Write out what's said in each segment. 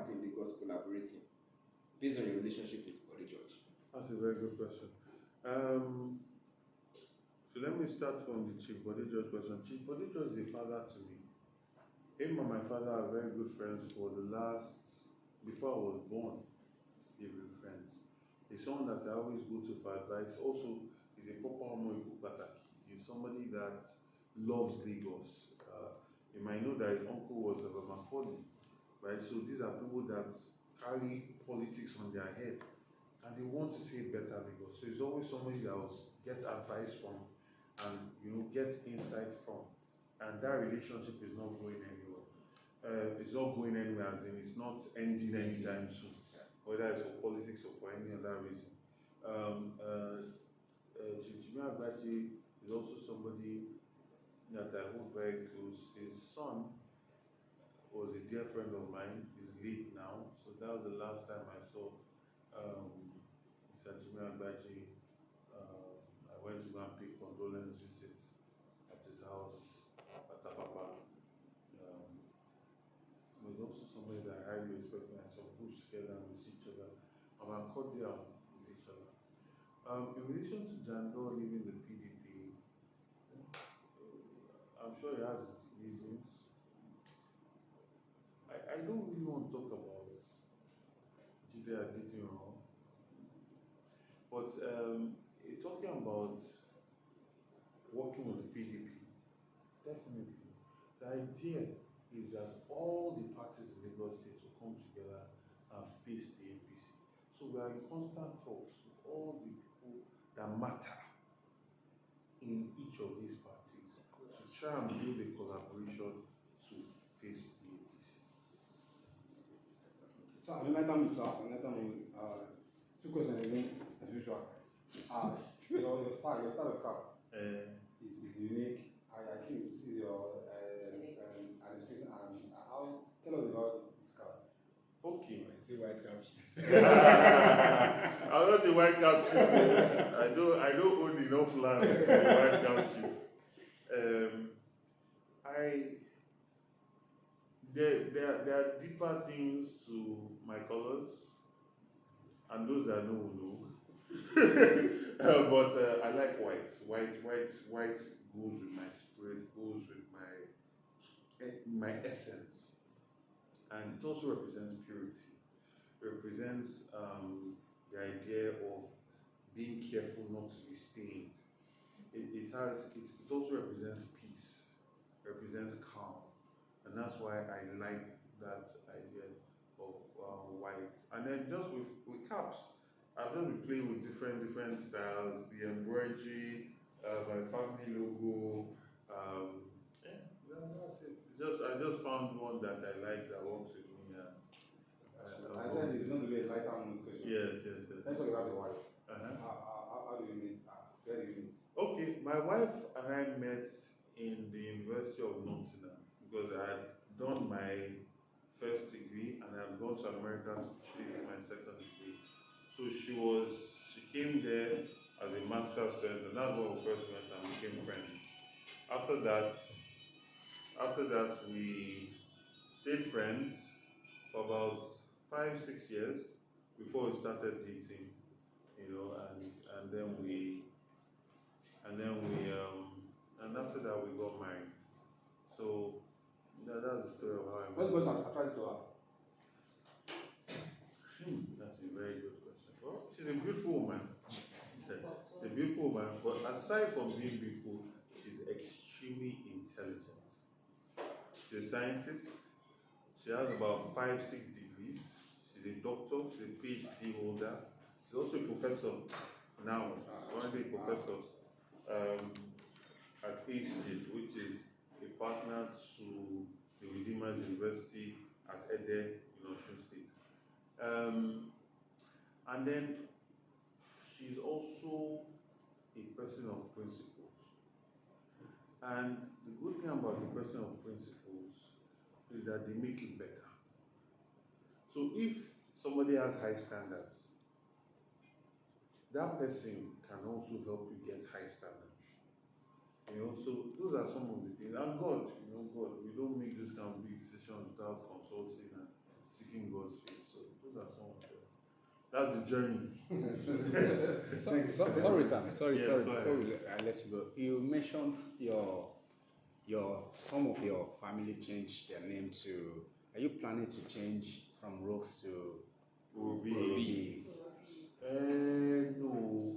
party in Lagos collaborating based on your relationship with Body George? That's a very good question. So let me start from the Chief Body George question. Chief Body George is a father to me. Him and my father are very good friends for the last, before I was born, they've been friends. He's someone that I always go to for advice. Also, he's a proper Pataki. He's somebody that loves Lagos. You might know that his uncle was Governor Macaulay, right? So these are people that carry politics on their head and they want to see better Lagos. So it's always somebody that will get advice from and get insight from. And that relationship is not going anywhere. It's not going anywhere, as in it's not ending anytime soon, whether it's for politics or for any other reason. Jimmy Agbaje is also somebody that I hold very close. His son was a dear friend of mine. He's late now, so that was the last time I saw Mr. Jimmy Agbaje. I went to go and pay condolence visits at his house at Apapa. There's also somebody that I highly respect and some groups together and we see each other. And we're cordial with each other. In relation to Jandor leaving the PDP, I'm sure he has his reasons. I don't really want to talk about Jide Adediran, but talking about working with the PDP, definitely. The idea is that all the parties in Lagos State will come together and face the APC. So we are in constant talks with all the people that matter in each of these parties to try and build a collaboration to face the APC. So another time, two questions again, as usual. Your style of cap is unique. I think this is your administration. And tell us about this cap. Okay. It's a white cap. I'm not a white cap chief. I don't own enough land to be a white cap chief. There are deeper things to my colors, and those that know will know. But I like white. White goes with my spirit, goes with my essence, and it also represents purity. It represents the idea of being careful not to be stained. It also represents peace, represents calm, and that's why I like that idea of white. And then just with caps, I've just been playing with different styles, the embroidery, my family logo. That's it. I just found one that I like that works with me. I said it's going to be a lighter mood question. Yes. Let's talk about your wife. Uh-huh. How do you meet? Where do you meet? Okay, my wife and I met in the University of Nottingham because I had done my first degree and I had gone to America to chase my second degree. So she came there as a master's student, and that's when we first met and became friends. After that we stayed friends for about 5-6 years before we started dating, and after that we got married. So that's the story of how I met. What was attracted to her? That's a very good question. Well, she's a beautiful woman. A beautiful woman, but aside from being beautiful, she's extremely intelligent. She's a scientist. She has about 5-6 degrees. She's a doctor. She's a PhD holder. She's also a professor now. She's currently a professor at HState, which is a partner to the Redeemers University at Ede in Osun State. And then she's also a person of principles. And the good thing about a person of principles is that they make it better. So if somebody has high standards, that person can also help you get high standards. So those are some of the things. And God, we don't make this kind of big decisions without consulting and seeking God's That's the journey. Sorry, Sam. Sorry. Yeah, Before go ahead. I let you go, you mentioned some of your family changed their name to. Are you planning to change from Rhodes to Urobi. No.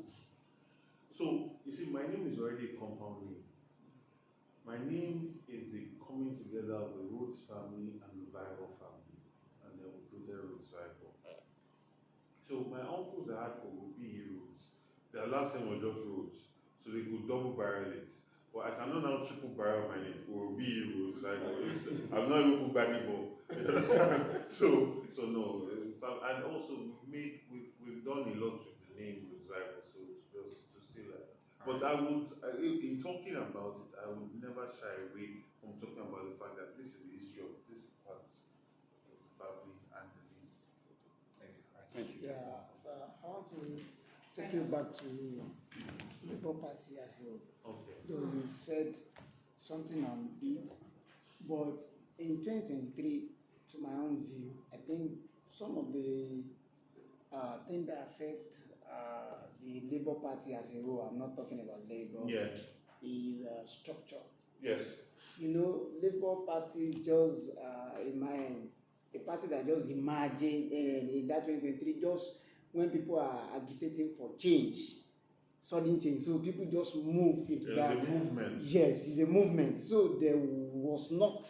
So, you see, my name is already a compound name. My name is the coming together of the Rhodes family and the Vivour family. And then we created Rhodes-Vivour. So, my uncles that had Urobi Rhodes, their last name was just Rhodes. So, they could double barrel it. But I cannot now triple barrel my name, Urobi Rhodes-Vivour. I'm not even Gbadebọ. You understand? So no. And also, we've done a lot with the name Rhodes-Vivour, so it's just to stay like that. But I would, in talking about it, I would never shy away from talking about the fact that this is the history of this part of the family and the name. Thank you, sir. Yeah, so I want to take you back to Labour Party as well. Okay. Though you said something on it, but in 2023, to my own view, I think some of the things that affect the Labour Party as a whole, I'm not talking about Lagos, is structure. Yes. You know, Labour Party is just a party that just emerged in that 2023, just when people are agitating for change, sudden change. So people just move into that. The movement. Yes, it's a movement. So there was not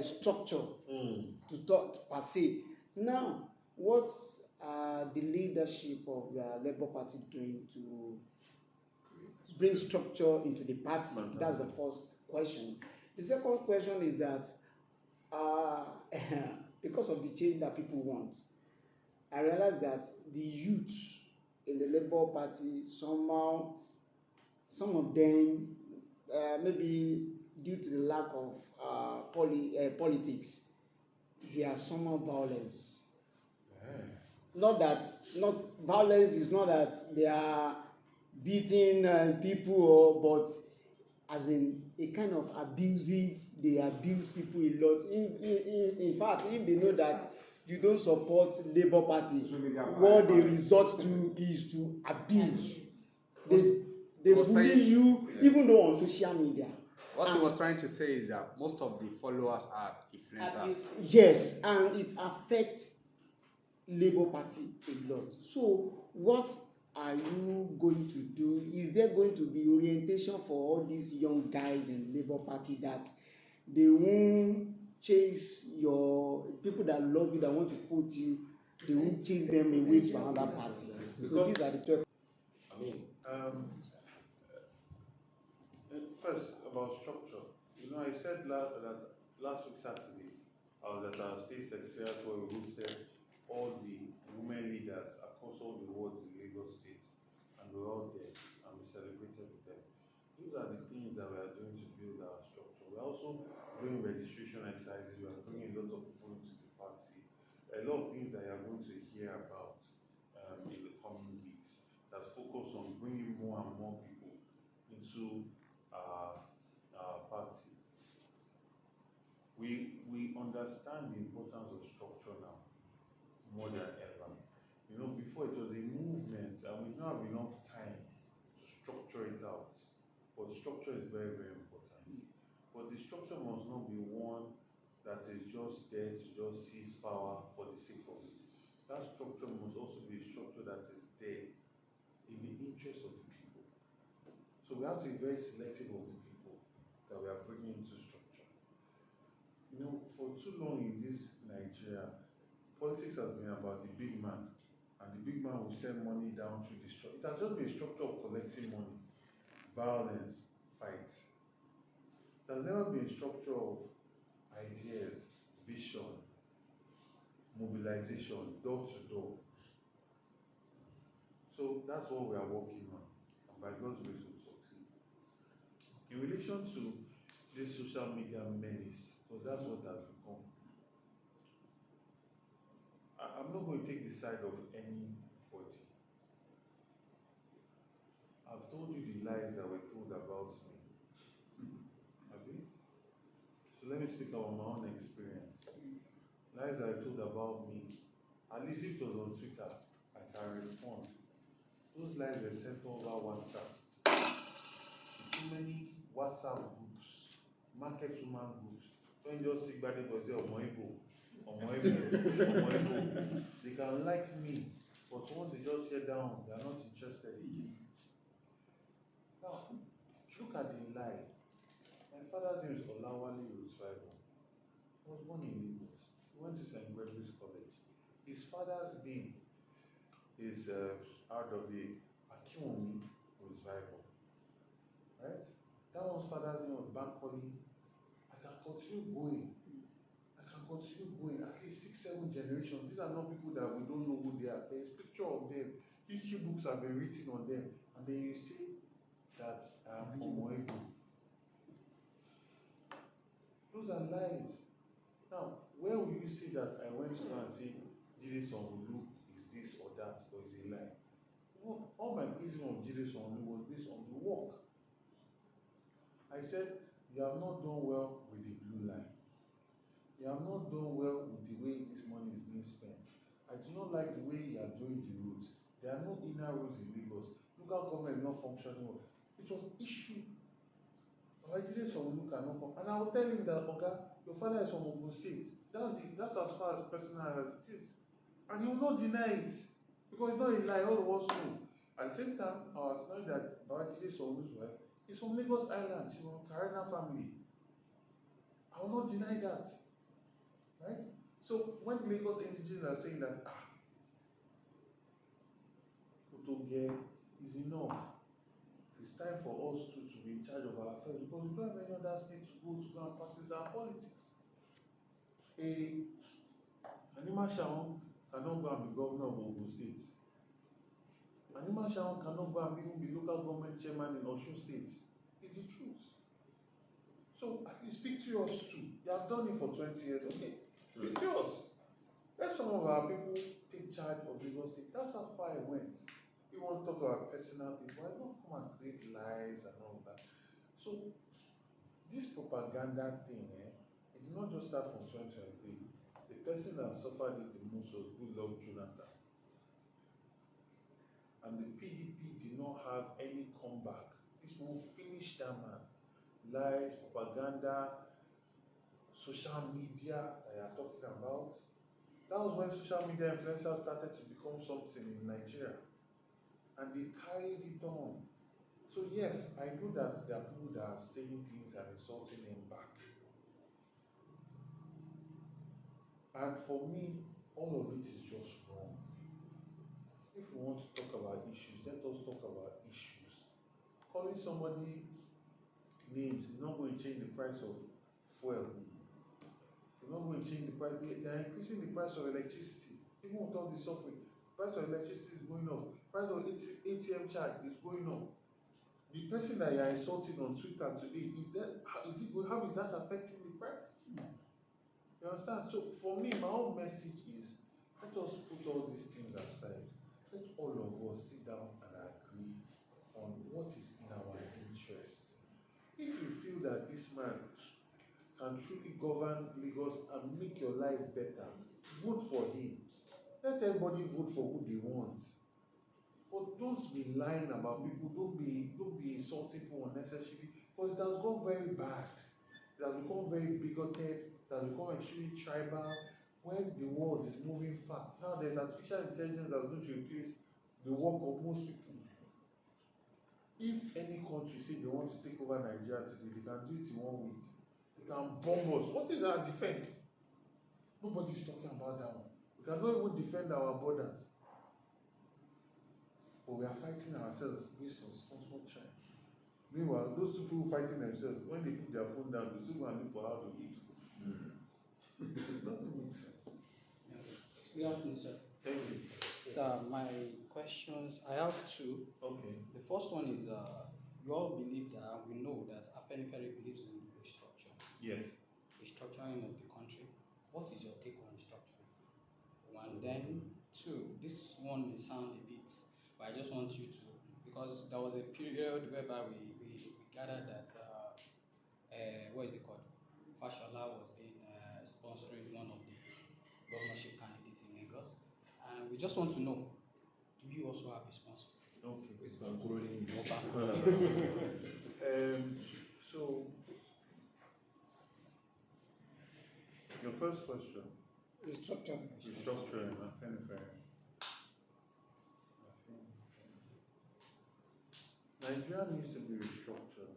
structure to talk per se. Now, what's the leadership of the Labour Party doing to bring structure into the party? That's the first question. The second question is that because of the change that people want, I realize that the youth in the Labour Party, somehow, some of them, maybe due to the lack of politics, they are somehow violence. Not violence is not that they are beating people, but as in a kind of abusive, they abuse people a lot. In fact, if they know that you don't support Labour Party, what they resort to is to abuse. They bully you, even though on social media. What he was trying to say is that most of the followers are influencers. Yes, and it affects Labour Party a lot. So what are you going to do? Is there going to be orientation for all these young guys in Labour Party that they won't chase your people that love you, that want to vote you, they won't chase them away to another party? So these are the 12. I mean, first, about structure. You know, I said last week Saturday, I was at our state secretariat where we hosted all the women leaders across all the wards in Lagos State, and we were all there and we celebrated with them. These are the things that we are doing to build our structure. We're also doing registration exercises. We are bringing a lot of people into the party. A lot of things that you are going to hear about in the coming weeks that focus on bringing more and more people into our party. We understand the importance of structure now more than ever. You know, before it was a movement and we don't have enough time to structure it out. But structure is very, very important. But the structure must not be one that is just there to just seize power for the sake of it. That structure must also be a structure that is there in the interest of the people. So we have to be very selective of the people that we are bringing into structure. You know, for too long in this Nigeria, politics has been about the big man, and the big man will send money down through the structure. It has just been a structure of collecting money, violence, fight. It has never been a structure of ideas, vision, mobilization, door to door. So that's what we are working on, and by God's grace we'll succeed. In relation to this social media menace, because that's what has become, I'm not going to take the side of anybody. I've told you the lies that were told about me. Okay? So let me speak about my own experience. Lies that were told about me, at least if it was on Twitter, I can respond. Those lies were sent over WhatsApp. So many WhatsApp groups, market woman groups. When you just see Gbadebọ say Omoibo, they can like me, but once they just hear down, they are not interested again. Now, look at the lie. My father's name is Olawale Rhodes-Vivour. He was born in Lagos. He went to St. Gregory's College. His father's name is RW Akinwumi Rhodes-Vivour. Right? That one's father's name was Bankole. I can continue going. At least 6-7 generations. These are not people that we don't know who they are. There's a picture of them. History books have been written on them. And then you say that Omoibo. Those are lies. Now, where will you see that I went to go and say Jide Sanwo-Olu is this or that, or is a lie? No, all my criticism of Jide Sanwo-Olu was based on the work. I said, you have not done well with the blue line. You have not done well with the way this money is being spent. I do not like the way you are doing the roads. There are no inner roads in Lagos. Local government is not functioning well. It was issue. Jide Sanwo-Olu cannot come. And I will tell him that, okay, your father is from Ogun State. That's as far as personal as it is. And he will not deny it. Because it's not a lie, all of us know. At the same time, I was knowing that Jide Sanwo-Olu's wife is from Lagos Island. She's from Karena family. I will not deny that. Right? So when Lagos indigenes are saying that, Otoge is enough, it's time for us to be in charge of our affairs because we don't have any other state to go and practice our politics. Anima Shaun cannot go and be governor of Ogun State. Anima Shaun cannot go and even be local government chairman in Osun State. It's the truth. So at least speak to us too. You have done it for 20 years, okay? Speak to us. Let some of our people take charge of Lagos State. That's how far I went. We want to talk about personal things, but I don't come and create lies and all that. So this propaganda thing, it did not just start from 2023. The person that suffered it the most was Goodluck Jonathan. And the PDP did not have any comeback. This one finished that man. Lies, propaganda, social media that you are talking about. That was when social media influencers started to become something in Nigeria. And they carried it on. So yes, I know that there are people that are saying things and insulting him back. And for me, all of it is just wrong. If we want to talk about issues, let us talk about issues. Calling somebody names is not going to change the price of fuel. It's not going to change the price. They are increasing the price of electricity. Even without the suffering, the price of electricity is going up. The price of ATM charge is going up. The person that you are insulting on Twitter today, how is that affecting the price? You understand? So for me, my own message is, let us put all these things aside. Let all of us sit down and agree on what is in our interest. If you feel that this man can truly govern Lagos and make your life better, vote for him. Let everybody vote for who they want. But don't be lying about people. Don't be insulting people unnecessarily, because it has gone very bad. It has become very bigoted. It has become extremely tribal. When the world is moving fast, now there's artificial intelligence that is going to replace the work of most people. If any country say they want to take over Nigeria today, they can do it in 1 week. They can bomb us. What is our defense? Nobody's talking about that one. We cannot even defend our borders. But we are fighting ourselves based on small change. Meanwhile, those two people fighting themselves, when they put their phone down, they still go and look for how to eat food. It doesn't make sense. Good afternoon, sir. Thank you. So my questions, I have two. Okay. The first one is, you all believe that, we know that Afenifere believes in restructure. Yes. Restructuring of the country. What is your take on restructuring? One, then two, this one may sound a bit, but I just want you to, because there was a period whereby we gathered that, what is it called? Fashola was being sponsoring one of the governorship candidates in Lagos. And we just want to know, do you also have a sponsor? Okay. It's concluding. So, your first question, Restructuring. restructuring, Nigeria needs to be restructured.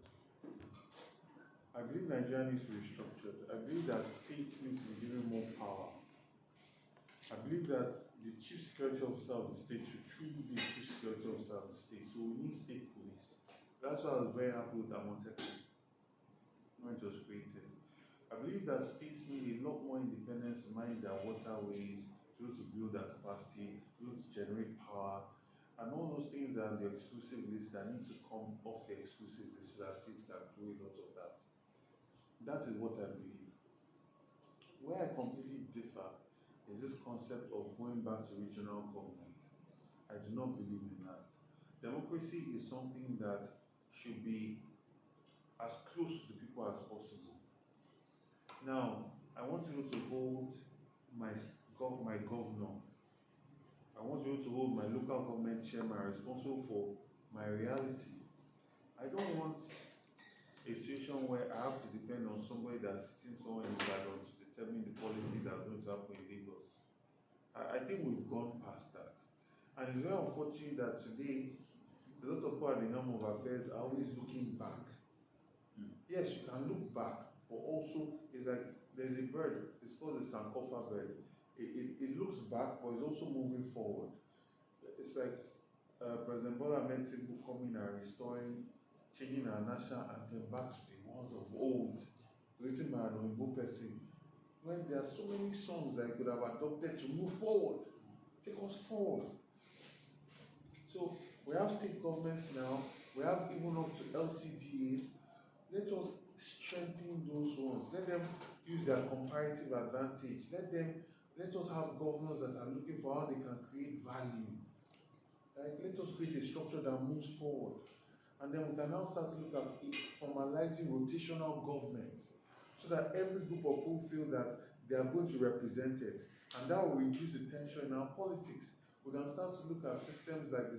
I believe Nigeria needs to be restructured. I believe that states need to be given more power. I believe that the chief security officer of the state should truly be the chief security officer of the state. So we need state police. That's why I was very happy with Amotekun when it was created. I believe that states need a lot more independence to manage their waterways, to build their capacity, to generate power, and all those things that are on the exclusive list that need to come off the exclusive list so that states can do a lot of that. That is what I believe. Where I completely differ is this concept of going back to regional government. I do not believe in that. Democracy is something that should be as close to the people as possible. Now, I want you to hold my governor. I want you to hold my local government chairman responsible for my reality. I don't want a situation where I have to depend on somebody that's sitting somewhere in Ibadan to determine the policy that's going to happen in Lagos. I think we've gone past that. And it's very unfortunate that today, a lot of people at the helm of affairs are always looking back. Yes, you can look back, but also it's like there's a bird, it's called the Sankofa bird. It looks back, but it's also moving forward. It's like President Bola Ahmed Tinubu coming and restoring, changing our national anthem back to the ones of old, written by an Oyibo person. When there are so many songs that I could have adopted to move forward, take us forward. So we have state governments now, we have even up to LCDAs. Let us strengthen those ones. Let them use their comparative advantage. Let us have governors that are looking for how they can create value. Like, let us create a structure that moves forward. And then we can now start to look at formalizing rotational government so that every group of people feel that they are going to be represented. And that will reduce the tension in our politics. We can start to look at systems like the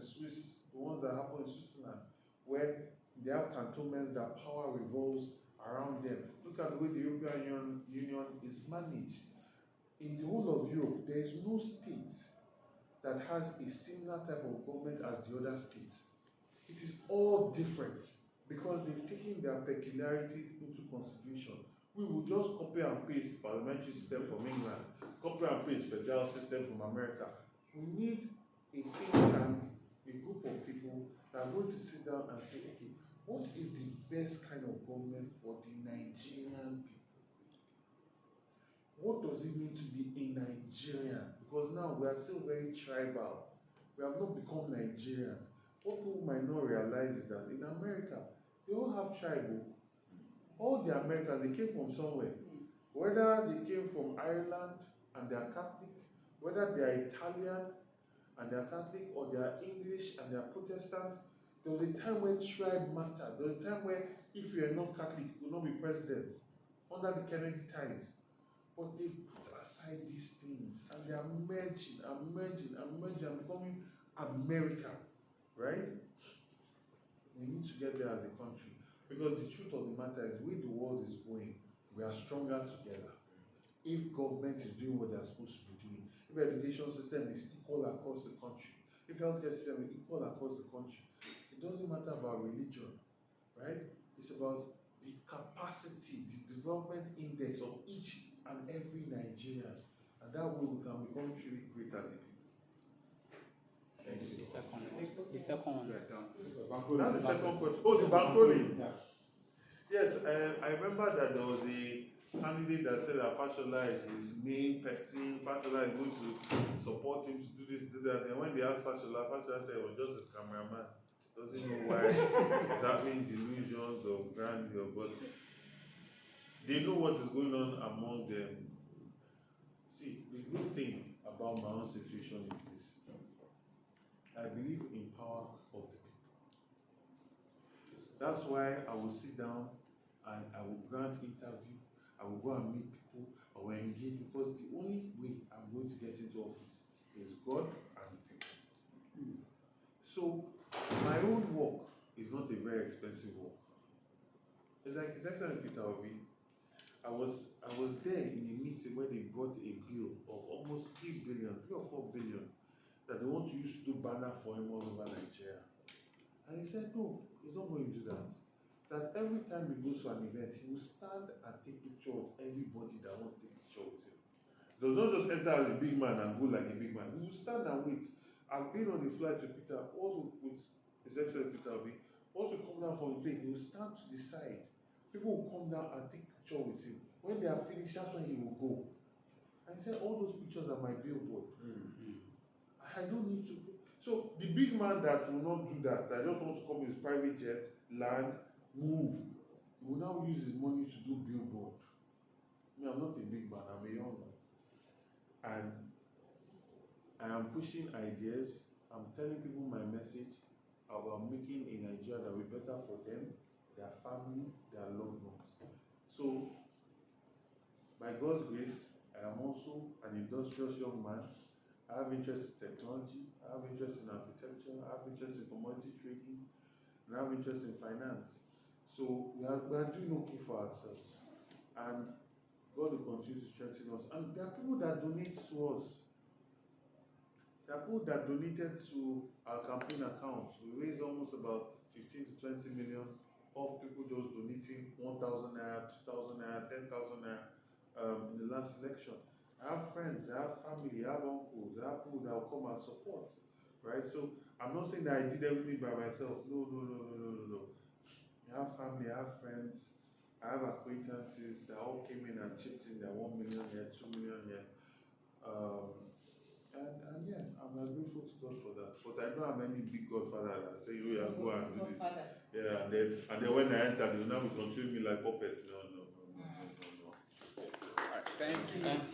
ones that happen in Switzerland, where they have cantonments that power revolves around them. Look at the way the European Union is managed. In the whole of Europe, there is no state that has a similar type of government as the other states. It is all different because they've taken their peculiarities into consideration. We will just copy and paste parliamentary system from England, copy and paste federal system from America. We need a think tank, a group of people that are going to sit down and say, okay, what is the best kind of government for the Nigerian people? What does it mean to be a Nigerian? Because now we are still very tribal. We have not become Nigerians. What people might not realize is that in America, they all have tribal. All the Americans, they came from somewhere. Whether they came from Ireland and they are Catholic, whether they are Italian and they are Catholic, or they are English and they are Protestant, there was a time when tribe mattered. There was a time where if you are not Catholic, you will not be president under the Kennedy times. But they've put aside these things and they are merging and becoming America, right? We need to get there as a country because the truth of the matter is, where the world is going, we are stronger together. If government is doing what they are supposed to be doing, if the education system is equal across the country, if healthcare system is equal across the country, it doesn't matter about religion, right? It's about the capacity, the development index of each and every Nigerian, and that way we can become truly great as a people. Thank you. The second one. That's the second question. Oh, the bankrolling. Yeah. Yes, I remember that there was a candidate that said that Fashola is his main person. Fashola is going to support him to do this, do that. And when they asked Fashola said it was just his cameraman. Doesn't know why he's having delusions of grandeur, but they know what is going on among them. See, the good thing about my own situation is this. I believe in power of the people. That's why I will sit down and I will grant interview, I will go and meet people, I will engage, because the only way I'm going to get into office is God and the people. So my own work is not a very expensive work. It's like His Excellency Peter Obi. I was there in a meeting where they brought a bill of almost 3 or 4 billion that they want to use to do banner for him all over Nigeria. And he said, no, he's not going to do that. That every time he goes to an event, he will stand and take picture of everybody that wants to take picture with him. He does not just enter as a big man and go like a big man. He will stand and wait. I've been on the flight with Peter, also with His Excellency Peter Obi. Also come down from the plane, he will stand to the side. People will come down and take picture with him. When they are finished, that's when he will go. And he said, all those pictures are my billboard. I don't need to go. So the big man that will not do that just wants to come with his private jet, land, move, he will now use his money to do billboard. I mean, I'm not a big man, I'm a young man. And I am pushing ideas. I'm telling people my message about making a Nigeria that will be better for them, their family, their loved ones. So, by God's grace, I am also an industrious young man. I have interest in technology, I have interest in architecture, I have interest in commodity trading, and I have interest in finance. So we are doing okay for ourselves. And God will continue to strengthen us. And there are people that donate to us. There are people that donated to our campaign accounts. We raised almost about 15 to 20 million of people just donating 1,000 naira, 2,000 naira, 10,000 naira in the last election. I have friends, I have family, I have uncles, I have people that will come and support, right? So I'm not saying that I did everything by myself. No. I have family, I have friends, I have acquaintances that all came in and chipped in their 1 million here, 2 million here. And yeah, I'm grateful to God for that. But I don't have any big godfather that say, oh yeah, go and do this. Yeah, and then when I enter, they will now be controlling me like puppet. No. All right, thank you. Thanks.